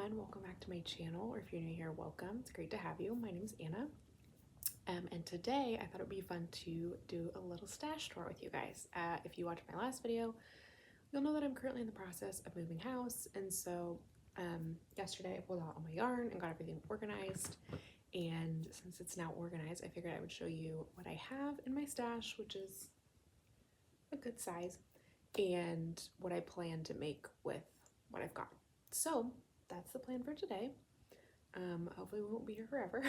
everyone, welcome back to my channel, or if you're new here, welcome. It's great to have you. My name is Anna, and today I thought it would be fun to do a little stash tour with you guys. If you watched my last video, you'll know that I'm currently in the process of moving house, and so yesterday I pulled out all my yarn and got everything organized, and since it's now organized, I figured I would show you what I have in my stash, which is a good size, and what I plan to make with what I've got. So that's the plan for today. Hopefully we won't be here forever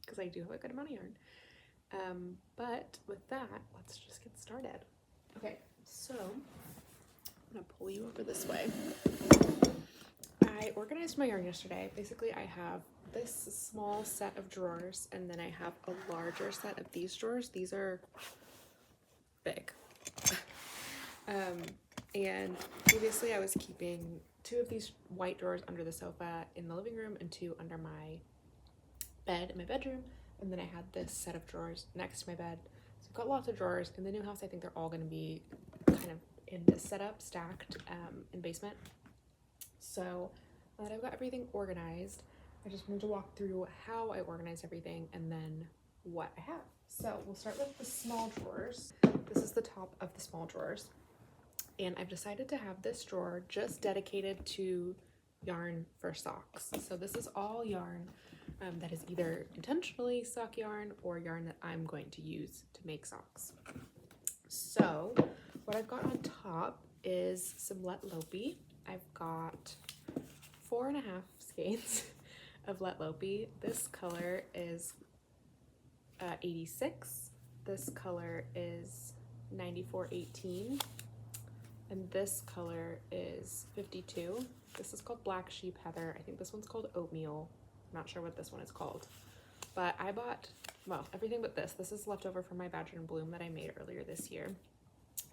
because I do have a good amount of yarn. But with that, let's just get started. Okay, so I'm gonna pull you over this way. I organized my yarn yesterday. Basically, I have this small set of drawers, and then I have a larger set of these drawers. These are big. And previously I was keeping 2 of these white drawers under the sofa in the living room and 2 under my bed in my bedroom, and then I had this set of drawers next to my bed. So I've got lots of drawers. In the new house, I think they're all going to be kind of in this setup, stacked in basement. So now that I've got everything organized, I just wanted to walk through how I organized everything and then what I have. So we'll start with the small drawers. This is the top of the small drawers. And I've decided to have this drawer just dedicated to yarn for socks. So this is all yarn that is either intentionally sock yarn or yarn that I'm going to use to make socks. So what I've got on top is some Let Lopey. I've got 4.5 skeins of Let Lopey. This color is 86. This color is 9418. And this color is 52. This is called Black Sheep Heather. I think this one's called Oatmeal. I'm not sure what this one is called. But I bought, well, everything but this. This is leftover from my Badger and Bloom that I made earlier this year.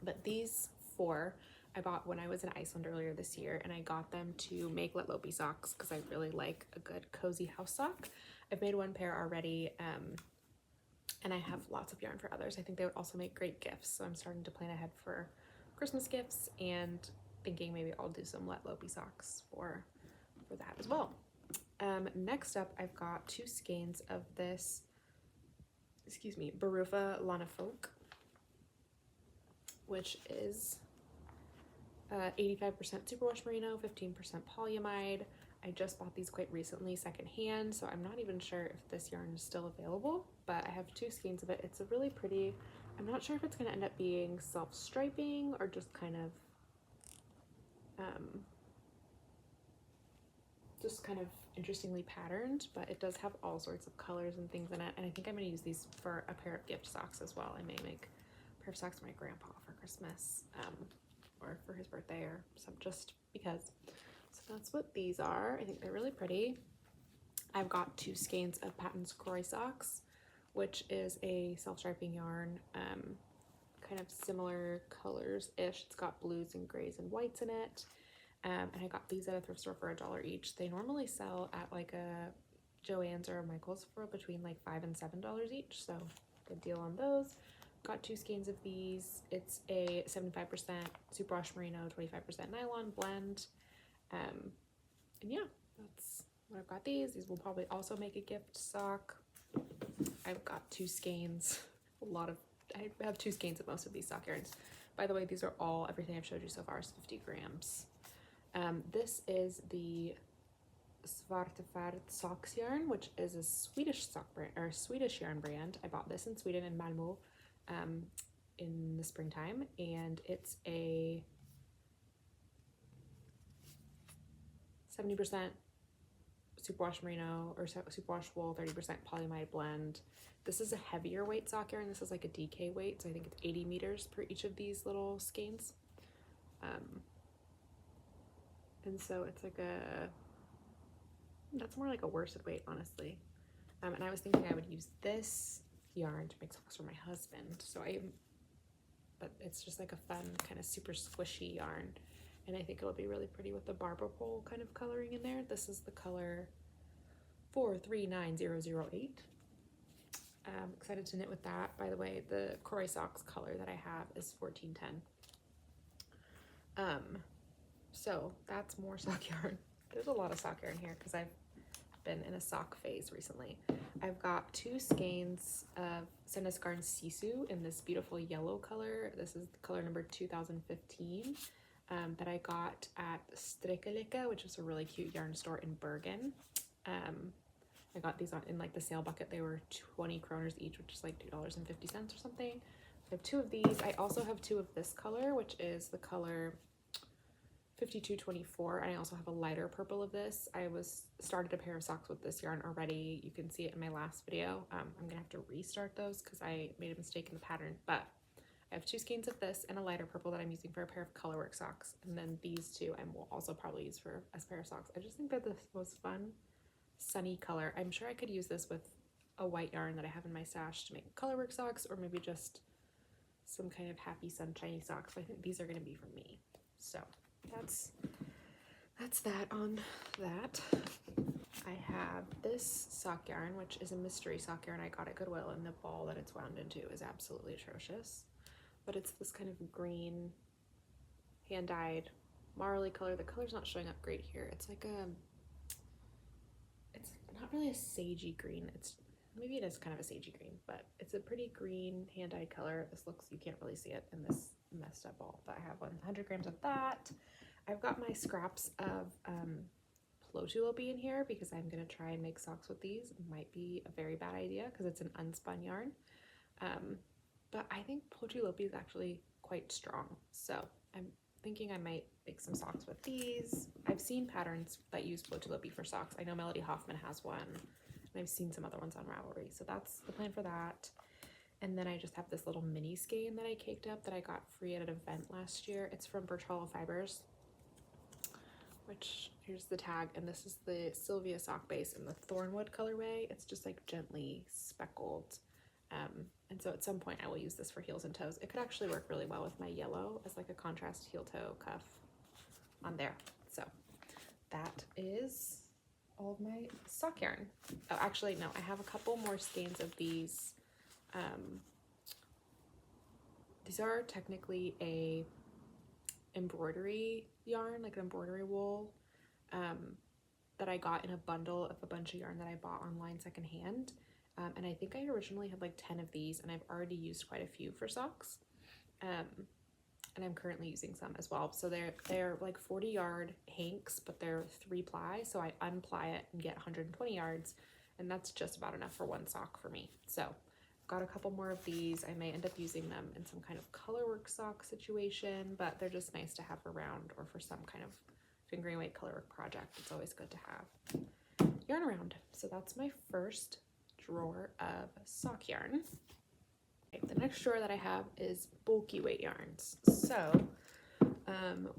But these 4 I bought when I was in Iceland earlier this year, and I got them to make Let Lopey socks because I really like a good cozy house sock. I've made 1 pair already, and I have lots of yarn for others. I think they would also make great gifts, so I'm starting to plan ahead for Christmas gifts and thinking maybe I'll do some Let Lopey socks for that as well. Next up, I've got 2 skeins of this, Barufa Lana Folk, which is 85% superwash merino, 15% polyamide. I just bought these quite recently secondhand, so I'm not even sure if this yarn is still available, but I have 2 skeins of it. It's a really pretty, I'm not sure if it's going to end up being self-striping or just kind of interestingly patterned, but it does have all sorts of colors and things in it, and I think I'm going to use these for a pair of gift socks as well. I may make a pair of socks for my grandpa for Christmas or for his birthday or some, just because. So that's what these are. I think they're really pretty. I've got 2 skeins of Patton's Croy socks, which is a self-striping yarn, kind of similar colors-ish. It's got blues and grays and whites in it. And I got these at a thrift store for $1 each. They normally sell at like a Joann's or a Michael's for between like $5 and $7 each, so good deal on those. Got 2 skeins of these. It's a 75% superwash merino, 25% nylon blend. And yeah, that's what I've got. These will probably also make a gift sock. I've got 2 skeins, I have 2 skeins of most of these sock yarns. By the way, these are all, everything I've showed you so far is 50 grams. This is the Svartefärd socks yarn, which is a Swedish sock brand, or Swedish yarn brand. I bought this in Sweden, in Malmö, in the springtime, and it's a 70% superwash merino or superwash wool, 30% polyamide blend. This is a heavier weight sock yarn. This is like a DK weight, so I think it's 80 meters per each of these little skeins. And so it's like that's more like a worsted weight, honestly. And I was thinking I would use this yarn to make socks for my husband. But it's just like a fun kind of super squishy yarn. And I think it would be really pretty with the barber pole kind of coloring in there. This is the color 439008. I'm excited to knit with that. By the way, the Croy socks color that I have is 1410. So that's more sock yarn. There's a lot of sock yarn here because I've been in a sock phase recently. I've got 2 skeins of Senescarn Sisu in this beautiful yellow color. This is color number 2015 that I got at Strikelike, which is a really cute yarn store in Bergen. I got these in like the sale bucket. They were 20 kroners each, which is like $2.50 or something. I have 2 of these. I also have 2 of this color, which is the color 5224, and I also have a lighter purple of this. I started a pair of socks with this yarn already. You can see it in my last video. I'm gonna have to restart those because I made a mistake in the pattern, but I have 2 skeins of this and a lighter purple that I'm using for a pair of colorwork socks, and then these 2 I will also probably use for a pair of socks. I just think they're the most fun sunny color. I'm sure I could use this with a white yarn that I have in my stash to make colorwork socks, or maybe just some kind of happy sunshiny socks. But I think these are going to be for me. So that's that on that. I have this sock yarn, which is a mystery sock yarn I got at Goodwill, and the ball that it's wound into is absolutely atrocious. But it's this kind of green, hand-dyed, marley color. The color's not showing up great here. It's like it's not really a sagey green. Maybe it is kind of a sagey green, but it's a pretty green hand-dyed color. You can't really see it in this messed up ball, but I have 100 grams of that. I've got my scraps of Plotulopi in here because I'm going to try and make socks with these. It might be a very bad idea because it's an unspun yarn. But I think Plotulopi is actually quite strong. So I'm thinking I might make some socks with these. I've seen patterns that use Plotulopi for socks. I know Melody Hoffman has one, and I've seen some other ones on Ravelry. So that's the plan for that. And then I just have this little mini skein that I caked up that I got free at an event last year. It's from Birch Hollow Fibers, which here's the tag, and this is the Sylvia sock base in the Thornwood colorway. It's just like gently speckled. And so at some point I will use this for heels and toes. It could actually work really well with my yellow as like a contrast heel toe cuff on there. So that is all of my sock yarn. Oh, actually, no, I have a couple more skeins of these. These are technically a embroidery yarn, like an embroidery wool, that I got in a bundle of a bunch of yarn that I bought online secondhand. And I think I originally had like 10 of these, and I've already used quite a few for socks. And I'm currently using some as well. So they're like 40 yard hanks, but they're 3 ply. So I unply it and get 120 yards, and that's just about enough for one sock for me. So I've got a couple more of these. I may end up using them in some kind of colorwork sock situation, but they're just nice to have around, or for some kind of fingering weight colorwork project. It's always good to have yarn around. So that's my first drawer of sock yarn. Okay, the next drawer that I have is bulky weight yarns. So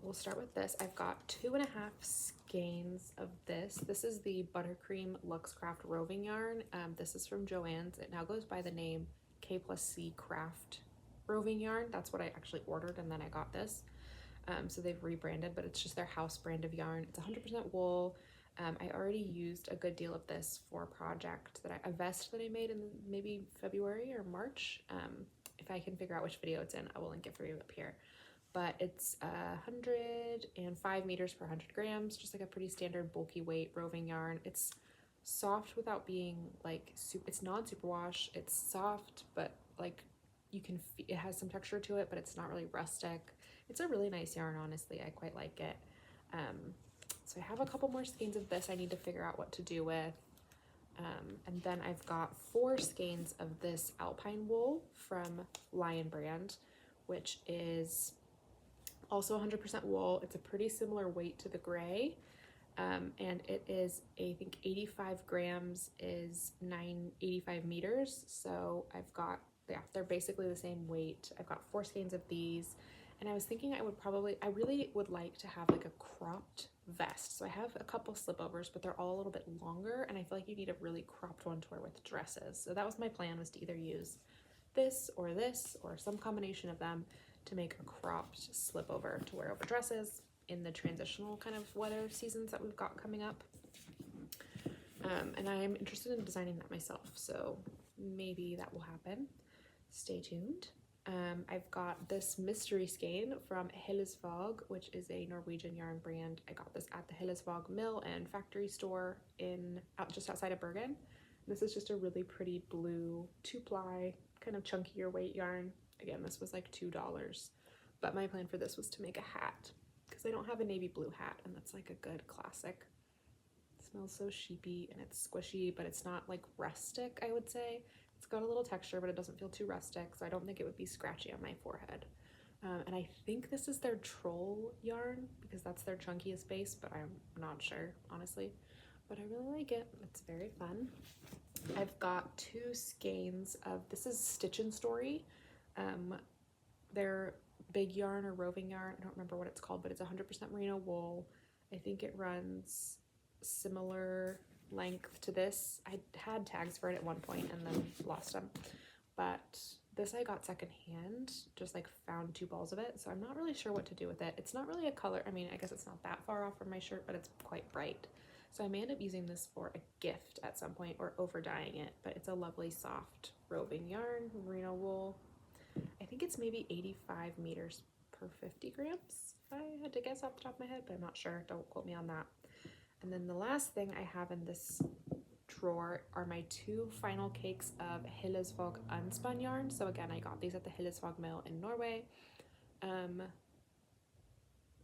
we'll start with this. I've got 2.5 skeins of this. This is the Buttercream Luxcraft roving yarn. This is from Joann's. It now goes by the name K+C Craft roving yarn. That's what I actually ordered, and then I got this. So they've rebranded, but it's just their house brand of yarn. It's 100% wool. I already used a good deal of this for a project a vest that I made in maybe February or March. If I can figure out which video it's in, I will link it for you up here. But it's 105 meters per 100 grams, just like a pretty standard bulky weight roving yarn. It's soft without being like it's non-superwash. It's soft, but like it has some texture to it, but it's not really rustic. It's a really nice yarn, honestly. I quite like it. So I have a couple more skeins of this I need to figure out what to do with. And then I've got 4 skeins of this alpine wool from Lion Brand, which is also 100% wool. It's a pretty similar weight to the gray. And it is, I think 85 grams is 985 meters. So I've got, yeah, they're basically the same weight. I've got 4 skeins of these. And I was thinking I really would like to have like a cropped vest. So I have a couple slipovers, but they're all a little bit longer, and I feel like you need a really cropped one to wear with dresses. So that was my plan, was to either use this or some combination of them to make a cropped slipover to wear over dresses in the transitional kind of weather seasons that we've got coming up. And I'm interested in designing that myself, so maybe that will happen. Stay tuned. I've got this mystery skein from Hillesvåg, which is a Norwegian yarn brand. I got this at the Hillesvåg mill and factory store just outside of Bergen. This is just a really pretty blue 2-ply, kind of chunkier weight yarn. Again, this was like $2, but my plan for this was to make a hat because I don't have a navy blue hat, and that's like a good classic. It smells so sheepy and it's squishy, but it's not like rustic, I would say. It's got a little texture, but it doesn't feel too rustic, so I don't think it would be scratchy on my forehead. And I think this is their troll yarn because that's their chunkiest base, but I'm not sure, honestly. But I really like it. It's very fun. I've got 2 skeins of, this is Stitch and Story. They're big yarn or roving yarn. I don't remember what it's called, but it's 100% merino wool. I think it runs similar length to this. I had tags for it at one point and then lost them, but this I got secondhand, just like found 2 balls of it, so I'm not really sure what to do with it. It's not really a color, I mean, I guess it's not that far off from my shirt, but it's quite bright, so I may end up using this for a gift at some point or over dyeing it. But it's a lovely soft roving yarn, merino wool. I think it's maybe 85 meters per 50 grams, if I had to guess off the top of my head, but I'm not sure, don't quote me on that. And then the last thing I have in this drawer are my 2 final cakes of Hillesvåg unspun yarn. So again, I got these at the Hillesvåg mill in Norway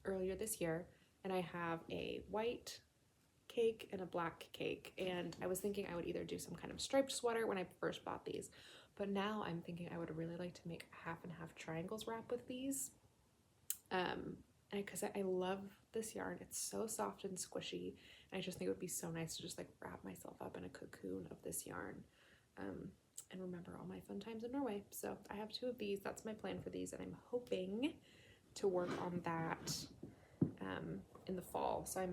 earlier this year, and I have a white cake and a black cake, and I was thinking I would either do some kind of striped sweater when I first bought these, but now I'm thinking I would really like to make half and half triangles wrap with these, and because I love this yarn. It's so soft and squishy, and I just think it would be so nice to just like wrap myself up in a cocoon of this yarn and remember all my fun times in Norway. So I have 2 of these. That's my plan for these, and I'm hoping to work on that in the fall. So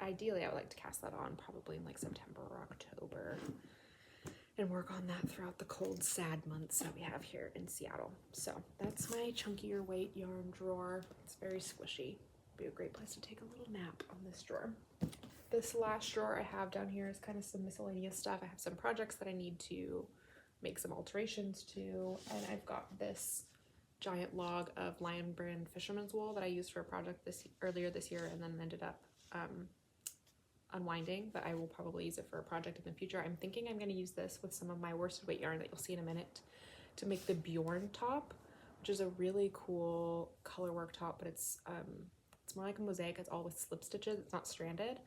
ideally I would like to cast that on probably in like September or October and work on that throughout the cold, sad months that we have here in Seattle. So that's my chunkier weight yarn drawer. It's very squishy. Be a great place to take a little nap on this drawer. This last drawer I have down here is kind of some miscellaneous stuff. I have some projects that I need to make some alterations to, and I've got this giant log of Lion brand fisherman's wool that I used for a project earlier this year and then ended up unwinding, but I will probably use it for a project in the future. I'm thinking I'm going to use this with some of my worsted weight yarn that you'll see in a minute to make the Bjorn top, which is a really cool color work top, but it's more like a mosaic. It's all with slip stitches. It's not stranded.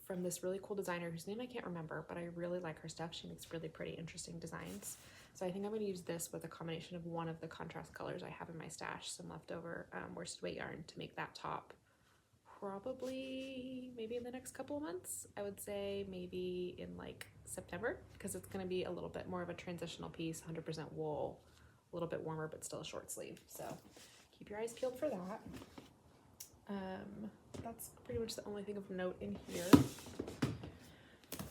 From this really cool designer whose name I can't remember, but I really like her stuff. She makes really pretty, interesting designs. So I think I'm going to use this with a combination of one of the contrast colors I have in my stash, some leftover worsted weight yarn, to make that top probably maybe in the next couple of months. I would say maybe in like September, because it's going to be a little bit more of a transitional piece, 100% wool, a little bit warmer, but still a short sleeve. So keep your eyes peeled for that. That's pretty much the only thing of note in here.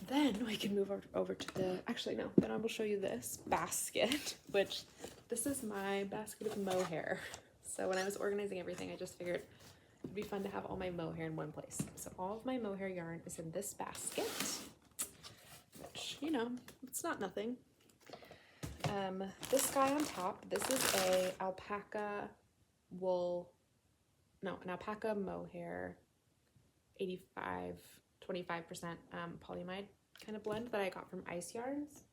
Then we can move over to the, actually no, then I will show you this basket, which this is my basket of mohair. So when I was organizing everything, I just figured it'd be fun to have all my mohair in one place. So all of my mohair yarn is in this basket, which, you know, it's not nothing. This guy on top, this is an alpaca mohair 25% polyamide kind of blend that I got from Ice Yarns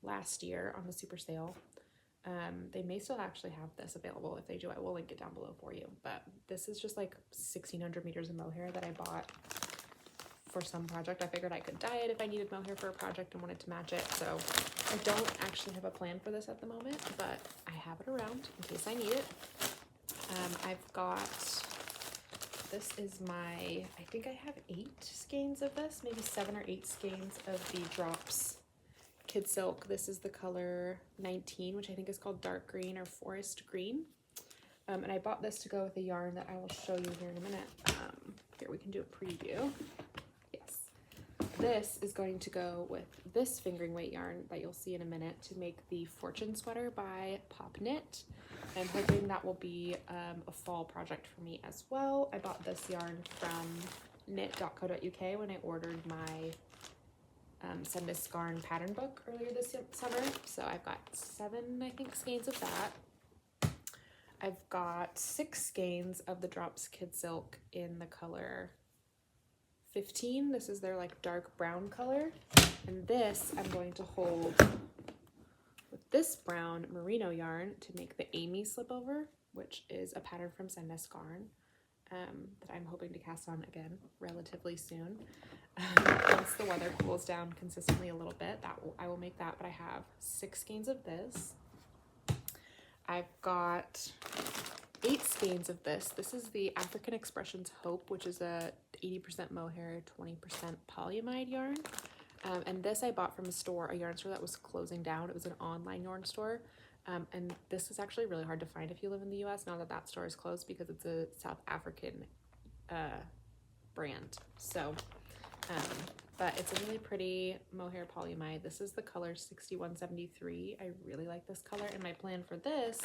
last year on the super sale. They may still actually have this available. If they do, I will link it down below for you. But this is just like 1,600 meters of mohair that I bought for some project. I figured I could dye it if I needed mohair for a project and wanted to match it. So I don't actually have a plan for this at the moment, but I have it around in case I need it. I've got, this is my, I think I have 8 skeins of this, maybe 7 or 8 skeins of the Drops Kid Silk. This is the color 19, which I think is called dark green or forest green. And I bought this to go with a yarn that I will show you here in a minute. Here, we can do a preview. Yes. This is going to go with this fingering weight yarn that you'll see in a minute to make the Fortune Sweater by Pop Knit. I'm hoping that will be a fall project for me as well. I bought this yarn from knit.co.uk when I ordered my Sendis Garn pattern book earlier this summer. So I've got 7, I think, skeins of that. I've got 6 skeins of the Drops Kid Silk in the color 15. This is their like dark brown color. And this I'm going to hold with this brown merino yarn to make the Amy slipover, which is a pattern from Sendis Garn that I'm hoping to cast on again relatively soon. Once the weather cools down consistently a little bit, I will make that, but I have 6 skeins of this. I've got 8 skeins of this. This is the African Expressions Hope, which is a 80% mohair, 20% polyamide yarn. And this I bought from a yarn store that was closing down. It was an online yarn store. And this is actually really hard to find if you live in the US now that that store is closed, because it's a South African brand. So, but it's a really pretty mohair polyamide. This is the color 6173. I really like this color, and my plan for this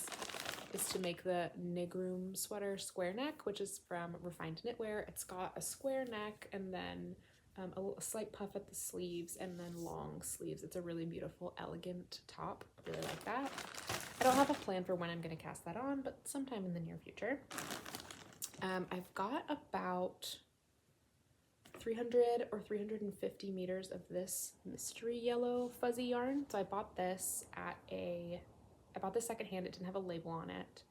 is to make the Nigroom sweater square neck, which is from Refined Knitwear. It's got a square neck and then a slight puff at the sleeves and then long sleeves. It's a really beautiful, elegant top. Really like that. I don't have a plan for when I'm going to cast that on, but sometime in the near future. I've got about 300 or 350 meters of this mystery yellow fuzzy yarn. So I bought this secondhand. It didn't have a label on it.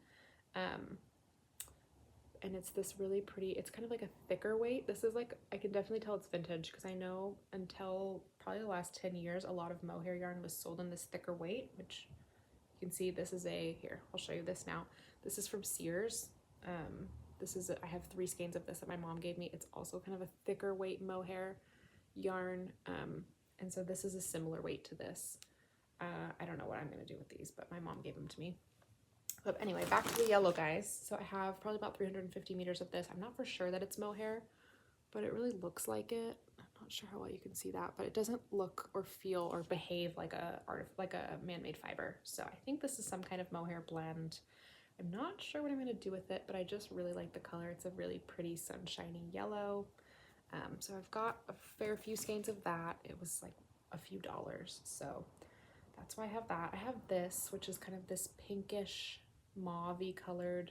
And it's this really pretty, it's kind of like a thicker weight. This is like, I can definitely tell it's vintage, because I know until probably the last 10 years, a lot of mohair yarn was sold in this thicker weight, which you can see this is here, I'll show you this now. This is from Sears. I have 3 skeins of this that my mom gave me. It's also kind of a thicker weight mohair yarn. And so this is a similar weight to this. I don't know what I'm going to do with these, but my mom gave them to me. But anyway, back to the yellow, guys. So I have probably about 350 meters of this. I'm not for sure that it's mohair, but it really looks like it. I'm not sure how well you can see that, but it doesn't look or feel or behave like a man-made fiber. So I think this is some kind of mohair blend. I'm not sure what I'm going to do with it, but I just really like the color. It's a really pretty sunshiny yellow. So I've got a fair few skeins of that. It was like a few dollars, so that's why I have that. I have this, which is kind of this pinkish mauve-y colored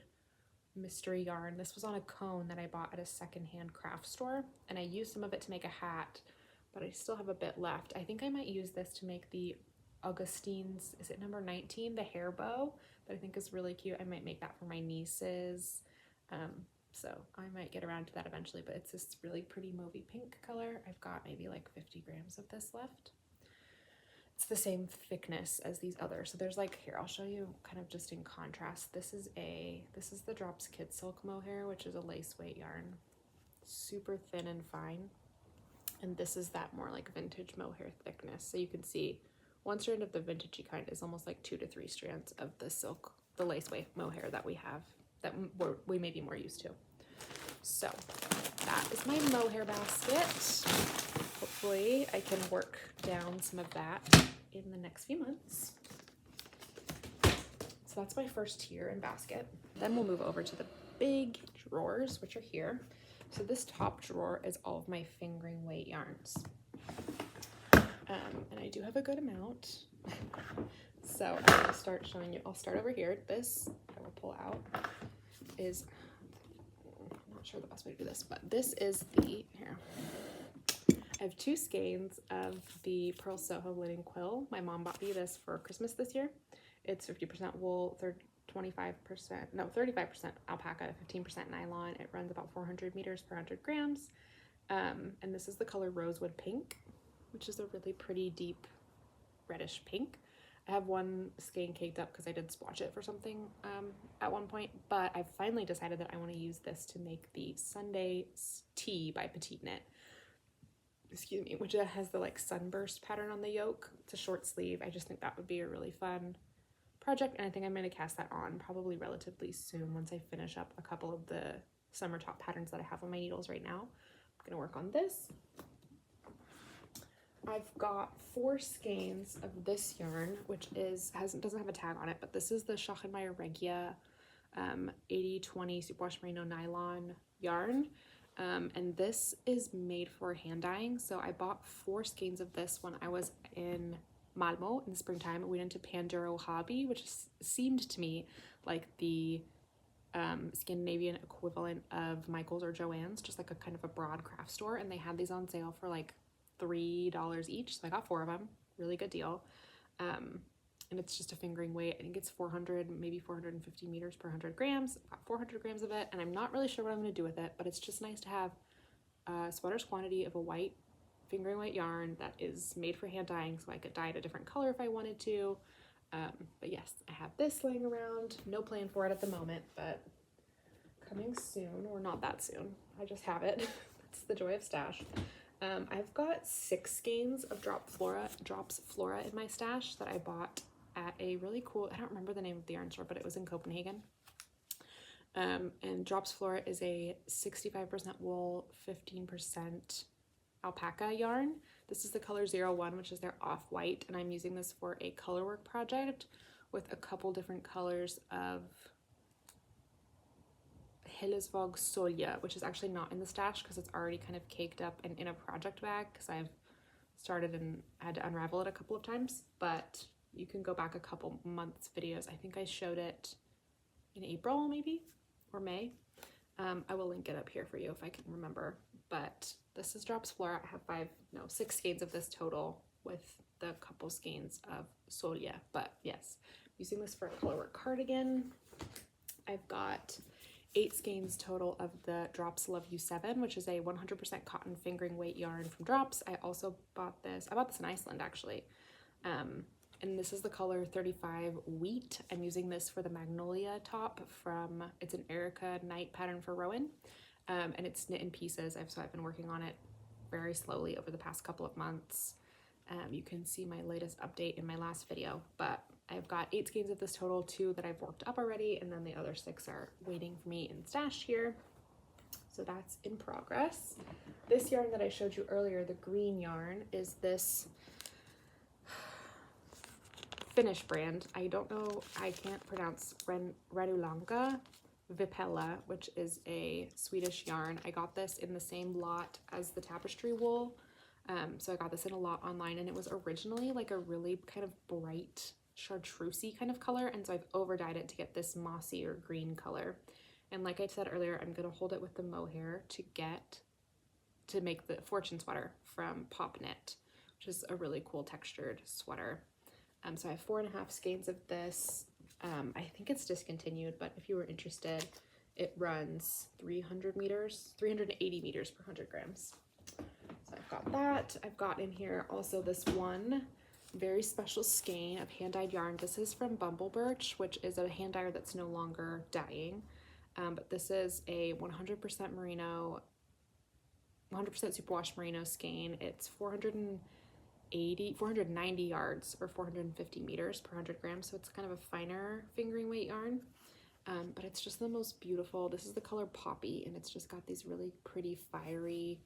mystery yarn. This was on a cone that I bought at a secondhand craft store, and I used some of it to make a hat, but I still have a bit left. I think I might use this to make the Augustine's, is it number 19, the hair bow, that I think is really cute. I might make that for my nieces. So I might get around to that eventually, but it's this really pretty mauvey pink color. I've got maybe like 50 grams of this left. It's the same thickness as these others. So there's like, here, I'll show you kind of just in contrast. This is the Drops Kid Silk mohair, which is a lace weight yarn. Super thin and fine. And this is that more like vintage mohair thickness. So you can see 1 strand of the vintagey kind is almost like 2 to 3 strands of the silk, the lace weight mohair that we have, that we may be more used to. So that is my mohair basket. Hopefully I can work down some of that in the next few months. So that's my first tier and basket. Then we'll move over to the big drawers, which are here. So this top drawer is all of my fingering weight yarns. And I do have a good amount. So I'm gonna start showing you, I'll start over here. This I will pull out is, I'm not sure the best way to do this, but this is here. I have 2 skeins of the Pearl Soho linen quill. My mom bought me this for Christmas this year. It's 50% wool, 35% alpaca, 15% nylon. It runs about 400 meters per 100 grams. And this is the color Rosewood Pink, which is a really pretty deep reddish pink. I have 1 skein caked up because I did splotch it for something at one point, but I've finally decided that I want to use this to make the Sunday Tee by Petite Knit. Excuse me, which has the like sunburst pattern on the yoke. It's a short sleeve. I just think that would be a really fun project, and I think I'm going to cast that on probably relatively soon once I finish up a couple of the summer top patterns that I have on my needles right now. I'm going to work on this. I've got 4 skeins of this yarn, which doesn't have a tag on it, but this is the Schachenmeyer Regia 80/20 superwash merino nylon yarn. And this is made for hand dyeing. So I bought 4 skeins of this when I was in Malmo in the springtime. We went into Panduro Hobby, which seemed to me like the Scandinavian equivalent of Michael's or Joann's, just like a kind of a broad craft store. And they had these on sale for like $3 each. So I got 4 of them. Really good deal. And it's just a fingering weight. I think it's 400, maybe 450 meters per 100 grams. About 400 grams of it, and I'm not really sure what I'm going to do with it, but it's just nice to have a sweater's quantity of a white fingering weight yarn that is made for hand dyeing, so I could dye it a different color if I wanted to. But yes, I have this laying around. No plan for it at the moment, but coming soon, or not that soon. I just have it. That's the joy of stash. I've got 6 skeins of Drops Flora in my stash that I bought at a really cool, I don't remember the name of the yarn store, but it was in Copenhagen. And Drops Flora is a 65% wool, 15% alpaca yarn. This is the color 01, which is their off-white, and I'm using this for a colorwork project with a couple different colors of Hillesvåg Solja, which is actually not in the stash because it's already kind of caked up and in a project bag because I've started and had to unravel it a couple of times, but you can go back a couple months videos. I think I showed it in April maybe, or May. I will link it up here for you if I can remember, but this is Drops Flora. I have 6 skeins of this total with the couple skeins of Solja, but yes, using this for a colorwork cardigan. I've got 8 skeins total of the Drops Love You 7, which is a 100% cotton fingering weight yarn from Drops. I also bought this, in Iceland actually. And this is the color 35 Wheat. I'm using this for the Magnolia top from, it's an Erica Knight pattern for Rowan. And it's knit in pieces. So I've been working on it very slowly over the past couple of months. You can see my latest update in my last video, but I've got 8 skeins of this total, 2 that I've worked up already, and then the other 6 are waiting for me in stash here. So that's in progress. This yarn that I showed you earlier, the green yarn, is this Finnish brand. I don't know, I can't pronounce Radulanka Vipella, which is a Swedish yarn. I got this in the same lot as the tapestry wool. So I got this in a lot online, and it was originally like a really kind of bright chartreusey kind of color, and so I've over dyed it to get this mossy or green color. And like I said earlier, I'm gonna hold it with the Mohair to make the Fortune sweater from Pop Knit, which is a really cool textured sweater. So I have 4.5 skeins of this. I think it's discontinued, but if you were interested, it runs 380 meters per 100 grams. So I've got that. I've got in here also this one very special skein of hand-dyed yarn. This is from Bumble Birch, which is a hand dyer that's no longer dyeing. But this is a 100% merino, 100% superwash merino skein. It's 490 yards or 450 meters per 100 grams. So it's kind of a finer fingering weight yarn. But it's just the most beautiful. This is the color Poppy, and it's just got these really pretty fiery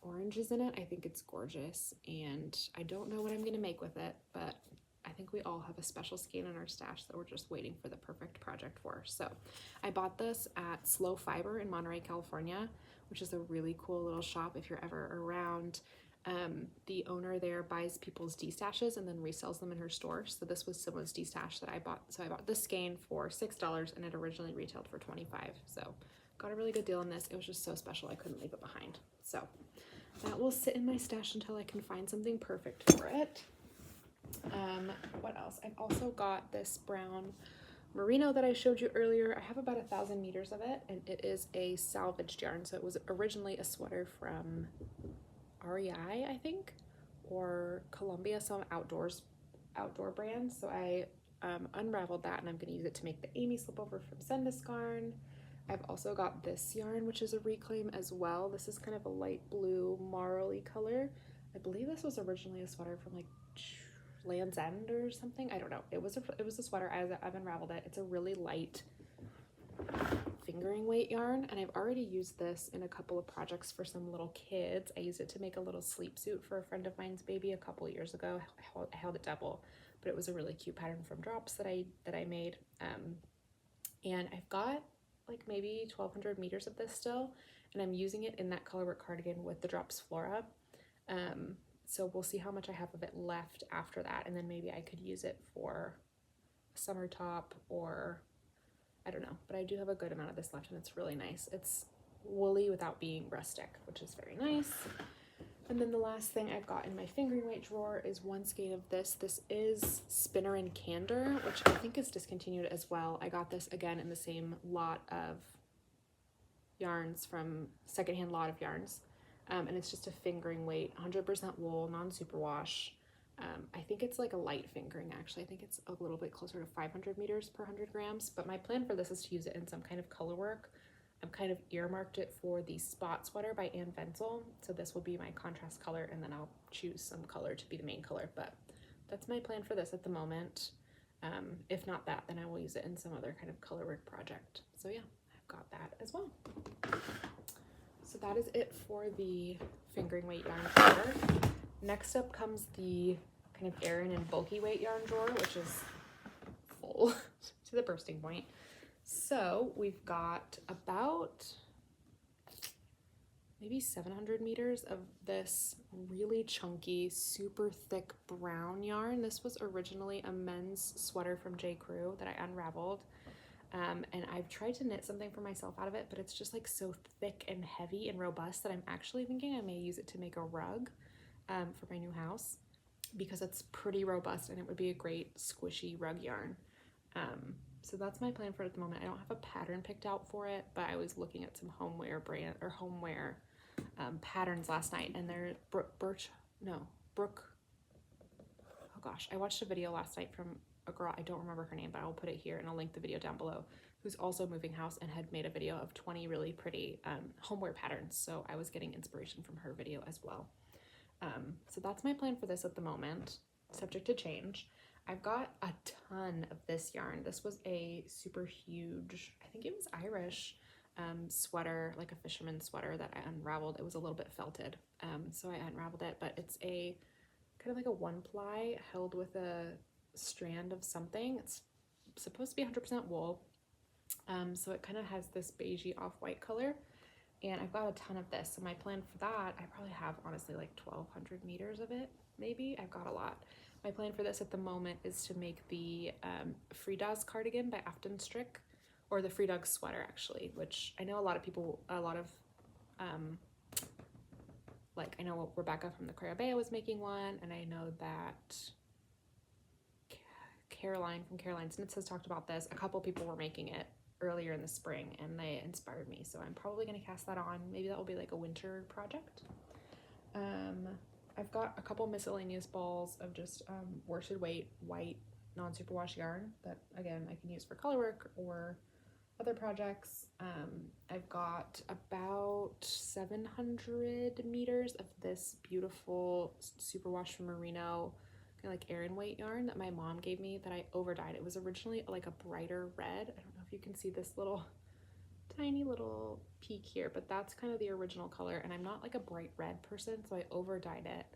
oranges in it. I think it's gorgeous, and I don't know what I'm gonna make with it, but I think we all have a special skein in our stash that we're just waiting for the perfect project for. So I bought this at Slow Fiber in Monterey, California, which is a really cool little shop if you're ever around. The owner there buys people's D-stashes and then resells them in her store. So this was someone's D-stash that I bought. So I bought this skein for $6, and it originally retailed for $25. So got a really good deal on this. It was just so special, I couldn't leave it behind. So that will sit in my stash until I can find something perfect for it. What else? I've also got this brown merino that I showed you earlier. I have about 1,000 meters of it, and it is a salvaged yarn. So it was originally a sweater from REI, I think, or Columbia, some outdoor brand. So I unraveled that, and I'm going to use it to make the Amy slipover from Sendisgarn. I've also got this yarn, which is a reclaim as well. This is kind of a light blue marley color. I believe this was originally a sweater from like Land's End or something. I don't know. It was a sweater. I've unraveled it. It's a really light fingering weight yarn, and I've already used this in a couple of projects for some little kids. I used it to make a little sleep suit for a friend of mine's baby a couple of years ago. I held it double, but it was a really cute pattern from Drops that I made. And I've got like maybe 1,200 meters of this still, and I'm using it in that colorwork cardigan with the Drops Flora. So we'll see how much I have of it left after that, and then maybe I could use it for a summer top, or I don't know, but I do have a good amount of this left, and it's really nice. It's woolly without being rustic, which is very nice. And then the last thing I've got in my fingering weight drawer is one skein of this. This is Spinner and Candor, which I think is discontinued as well. I got this again in the same lot of yarns from secondhand lot of yarns. And it's just a fingering weight, 100% wool, non-superwash. I think it's like a light fingering, actually. I think it's a little bit closer to 500 meters per 100 grams, but my plan for this is to use it in some kind of color work. I've kind of earmarked it for the Spot Sweater by Ann Venzel, so this will be my contrast color, and then I'll choose some color to be the main color, but that's my plan for this at the moment. If not that, then I will use it in some other kind of color work project. So yeah, I've got that as well. So that is it for the fingering weight yarn drawer. Next up comes the kind of Aran and bulky weight yarn drawer, which is full to the bursting point. So we've got about maybe 700 meters of this really chunky, super thick brown yarn. This was originally a men's sweater from J. Crew that I unraveled. And I've tried to knit something for myself out of it, but it's just like so thick and heavy and robust that I'm actually thinking I may use it to make a rug for my new house, because it's pretty robust and it would be a great squishy rug yarn. So that's my plan for it at the moment. I don't have a pattern picked out for it, but I was looking at some homeware patterns last night, and they're I watched a video last night from a girl, I don't remember her name, but I'll put it here and I'll link the video down below, who's also moving house and had made a video of 20 really pretty homeware patterns. So I was getting inspiration from her video as well. So that's my plan for this at the moment, subject to change. I've got a ton of this yarn. This was a super huge, I think it was Irish sweater, like a fisherman's sweater that I unraveled. It was a little bit felted, so I unraveled it, but it's a kind of like a one ply held with a strand of something. It's supposed to be 100% wool, so it kind of has this beigey off-white color, and I've got a ton of this. So my plan for that, I probably have honestly like 1,200 meters of it, maybe. I've got a lot. My plan for this at the moment is to make the Free Dawes cardigan by Afton Strick, or the Free Dawes sweater actually, which I know I know Rebecca from the Carabea was making one, and I know that Caroline from Caroline's Knits has talked about this. A couple people were making it earlier in the spring, and they inspired me, so I'm probably going to cast that on. Maybe that will be like a winter project. I've got a couple miscellaneous balls of just worsted weight white non-superwash yarn that, again, I can use for color work or other projects. I've got about 700 meters of this beautiful superwash from Merino, kind of like Aran weight yarn that my mom gave me that I overdyed. It was originally like a brighter red. I don't know if you can see this little tiny little peak here, but that's kind of the original color, and I'm not like a bright red person, so I overdyed it.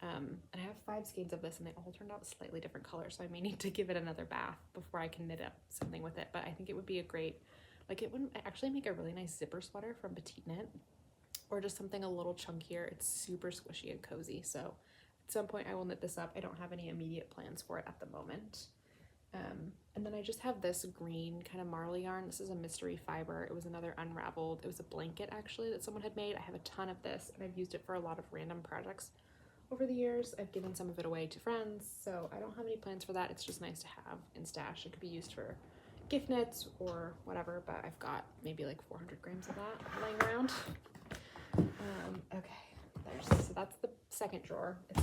And I have 5 skeins of this, and they all turned out slightly different colors, so I may need to give it another bath before I can knit up something with it. But I think it would be a great, like, it would actually make a really nice zipper sweater from Petite Knit, or just something a little chunkier. It's super squishy and cozy, so at some point I will knit this up. I don't have any immediate plans for it at the moment. And then I just have this green kind of marley yarn. This is a mystery fiber. It was another unraveled. It was a blanket actually that someone had made. I have a ton of this, and I've used it for a lot of random projects over the years. I've given some of it away to friends, so I don't have any plans for that. It's just nice to have in stash. It could be used for gift knits or whatever, but I've got maybe like 400 grams of that laying around. Okay, so that's the second drawer. It's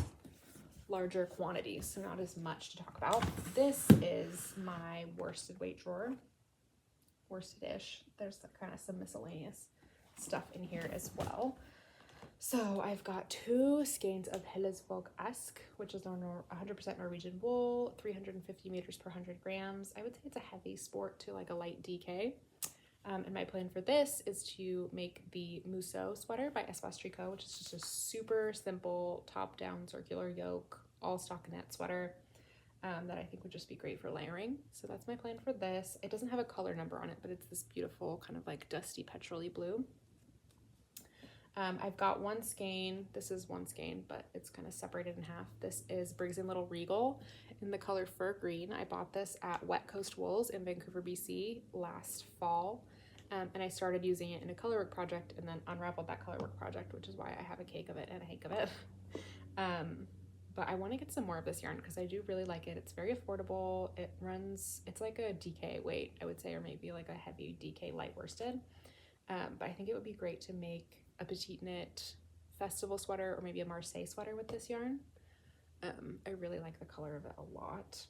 larger quantities, so not as much to talk about. This is my worsted weight drawer, worsted-ish. There's kind of some miscellaneous stuff in here as well. So I've got 2 skeins of Hillesvåg Ask, which is 100% Norwegian wool, 350 meters per 100 grams. I would say it's a heavy sport to like a light DK. And my plan for this is to make the Musso sweater by Espace Tricot, which is just a super simple top-down circular yoke, all stockinette sweater that I think would just be great for layering. So that's my plan for this. It doesn't have a color number on it, but it's this beautiful kind of like dusty petrol-y blue. I've got one skein. This is one skein, but it's kind of separated in half. This is Briggs & Little Regal in the color Fur Green. I bought this at Wet Coast Wools in Vancouver, BC last fall. And I started using it in a colorwork project and then unraveled that colorwork project, which is why I have a cake of it and a hank of it. But I want to get some more of this yarn because I do really like it. It's very affordable. It's like a DK weight, I would say, or maybe like a heavy DK light worsted. But I think it would be great to make a petite knit festival sweater or maybe a Marseille sweater with this yarn. I really like the color of it a lot.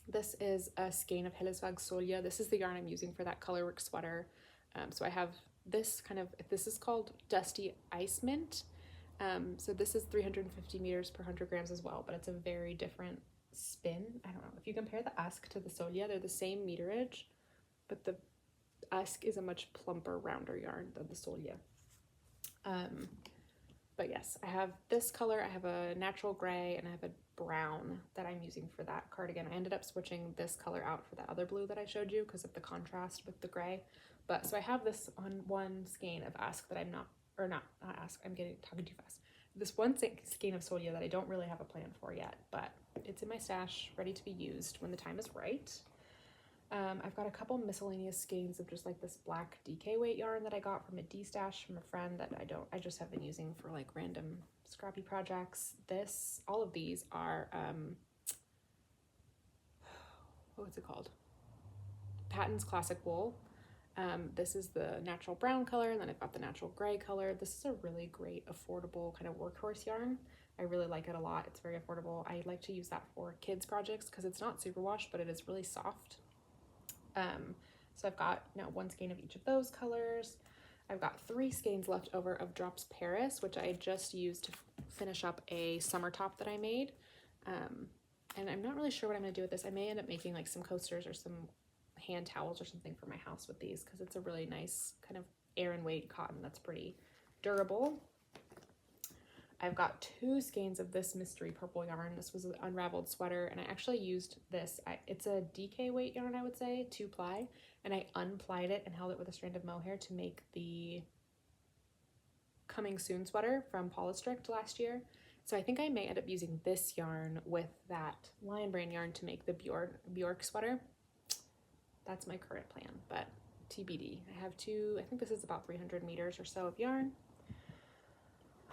This is a skein of Hillesvåg Solja. This is the yarn I'm using for that colorwork sweater. So I have this this is called Dusty Ice Mint. So this is 350 meters per 100 grams as well, but it's a very different spin. I don't know. If you compare the Usk to the Solja, they're the same meterage, but the Usk is a much plumper, rounder yarn than the Solja. But yes, I have this color. I have a natural gray and I have a brown that I'm using for that cardigan. I ended up switching this color out for that other blue that I showed you because of the contrast with the gray. But so I have this on one skein of Usk that I'm not Usk, I'm talking too fast. This one skein of Solja that I don't really have a plan for yet, but it's in my stash, ready to be used when the time is right. I've got a couple miscellaneous skeins of just like this black DK weight yarn that I got from a D-stash from a friend that I just have been using for like random scrappy projects. All of these are, what's it called? Patton's Classic Wool. This is the natural brown color, and then I've got the natural gray color. This is a really great, affordable kind of workhorse yarn. I really like it a lot. It's very affordable. I like to use that for kids projects because it's not superwash, but it is really soft. So I've got now one skein of each of those colors. I've got 3 skeins left over of Drops Paris, which I just used to finish up a summer top that I made. And I'm not really sure what I'm going to do with this. I may end up making like some coasters or some hand towels or something for my house with these because it's a really nice kind of Aran weight cotton that's pretty durable. I've got 2 skeins of this mystery purple yarn. This was an unraveled sweater, and I actually used this. It's a DK weight yarn, I would say, 2-ply, and I unplied it and held it with a strand of mohair to make the Coming Soon sweater from Polystrict last year. So I think I may end up using this yarn with that Lion Brand yarn to make the Bjork sweater. That's my current plan, but TBD. I have 2, I think this is about 300 meters or so of yarn.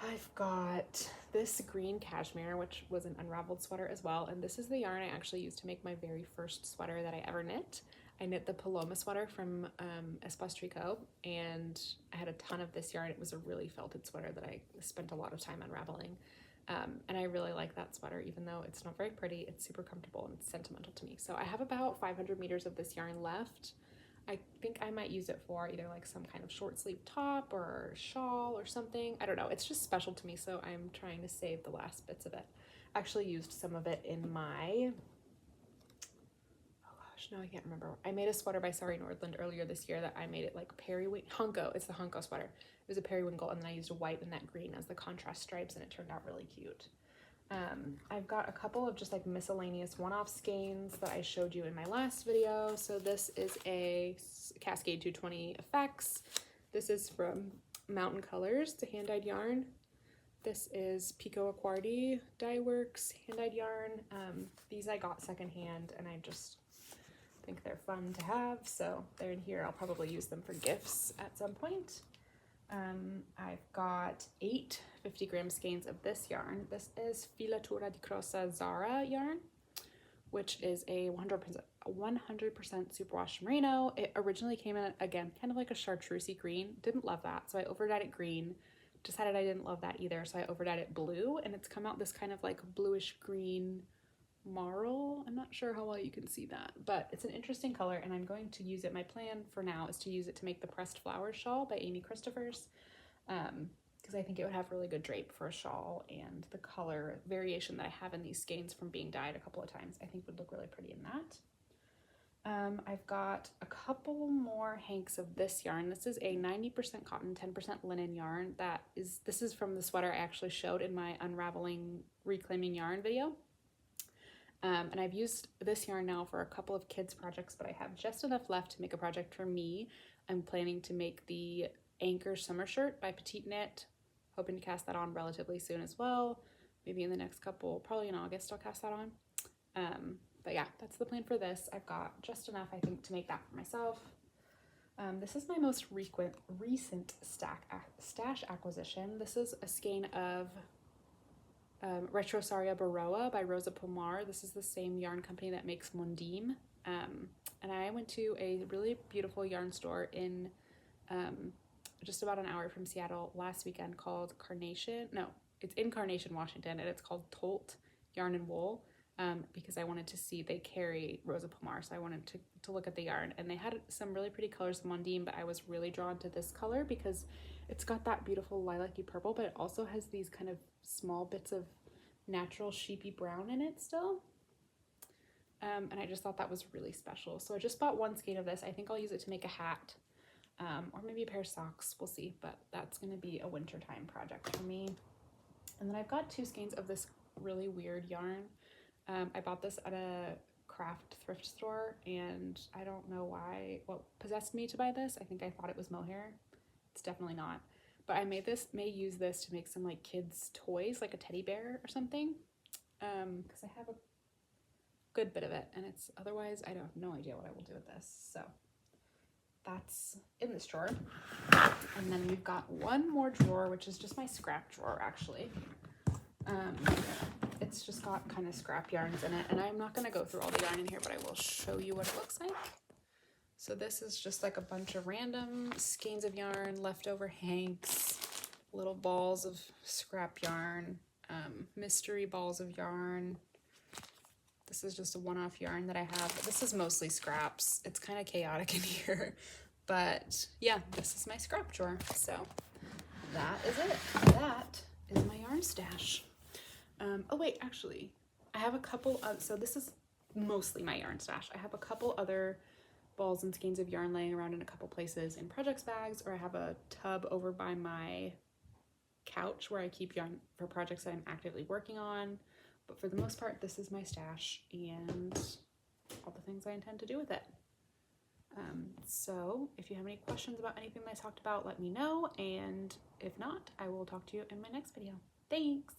I've got this green cashmere, which was an unraveled sweater as well, and this is the yarn I actually used to make my very first sweater that I ever knit. I knit the Paloma sweater from Espace Tricot, and I had a ton of this yarn. It was a really felted sweater that I spent a lot of time unraveling, and I really like that sweater, even though it's not very pretty. It's super comfortable and it's sentimental to me. So I have about 500 meters of this yarn left. I think I might use it for either like some kind of short sleeve top or shawl or something. I don't know. It's just special to me, so I'm trying to save the last bits of it. I actually used some of it in my, oh gosh, no, I can't remember. I made a sweater by Sari Nordland earlier this year that I made it like Hunko. It's the Hunko sweater. It was a periwinkle, and then I used a white and that green as the contrast stripes, and it turned out really cute. I've got a couple of just like miscellaneous one-off skeins that I showed you in my last video. So this is a Cascade 220 Effects. This is from Mountain Colors, the hand-dyed yarn. This is Pico Acquardi Dye Works hand-dyed yarn. These I got secondhand, and I just think they're fun to have. So they're in here. I'll probably use them for gifts at some point. I've got 8 50-gram skeins of this yarn. This is Filatura di Crossa Zara yarn, which is a 100% superwash merino. It originally came in, again, kind of like a chartreusey green. Didn't love that, so I overdyed it green. Decided I didn't love that either, so I overdyed it blue, and it's come out this kind of like bluish green marl. I'm not sure how well you can see that, but it's an interesting color, and I'm going to use it. My plan for now is to use it to make the Pressed Flowers shawl by Amy Christophers, because I think it would have really good drape for a shawl, and the color variation that I have in these skeins from being dyed a couple of times I think would look really pretty in that. I've got a couple more hanks of this yarn. This is a 90% cotton, 10% linen yarn. This is from the sweater I actually showed in my unraveling reclaiming yarn video. And I've used this yarn now for a couple of kids projects, but I have just enough left to make a project for me. I'm planning to make the Anchor Summer Shirt by Petite Knit. Hoping to cast that on relatively soon as well. Maybe in the next couple, probably in August I'll cast that on. But yeah, that's the plan for this. I've got just enough, I think, to make that for myself. This is my most recent stash acquisition. This is a skein of Retrosaria Baroa by Rosa Pomar. This is the same yarn company that makes Mondim. And I went to a really beautiful yarn store in just about an hour from Seattle last weekend called it's in Carnation, Washington, and it's called Tolt Yarn and Wool, because I wanted to see, they carry Rosa Pomar, so I wanted to look at the yarn, and they had some really pretty colors of Mondim, but I was really drawn to this color because it's got that beautiful lilac-y purple, but it also has these kind of small bits of natural sheepy brown in it still. And I just thought that was really special. So I just bought one skein of this. I think I'll use it to make a hat, or maybe a pair of socks. We'll see, but that's going to be a wintertime project for me. And then I've got 2 skeins of this really weird yarn. I bought this at a craft thrift store, and I don't know what possessed me to buy this. I think I thought it was Mohair. It's definitely not. But I may use this to make some like kids toys, like a teddy bear or something, because I have a good bit of it, and otherwise I have no idea what I will do with this. So that's in this drawer. And then we've got one more drawer, which is just my scrap drawer actually. It's just got kind of scrap yarns in it, and I'm not going to go through all the yarn in here, but I will show you what it looks like. So this is just like a bunch of random skeins of yarn, leftover hanks, little balls of scrap yarn, mystery balls of yarn. This is just a one-off yarn that I have. This is mostly scraps. It's kind of chaotic in here, but yeah, this is my scrap drawer. So that is it. That is my yarn stash. Oh wait, actually, I have a couple of, so this is mostly my yarn stash. I have a couple other balls and skeins of yarn laying around in a couple places in projects bags, or I have a tub over by my couch where I keep yarn for projects that I'm actively working on. But for the most part, this is my stash and all the things I intend to do with it. So if you have any questions about anything that I talked about, let me know. And if not, I will talk to you in my next video. Thanks.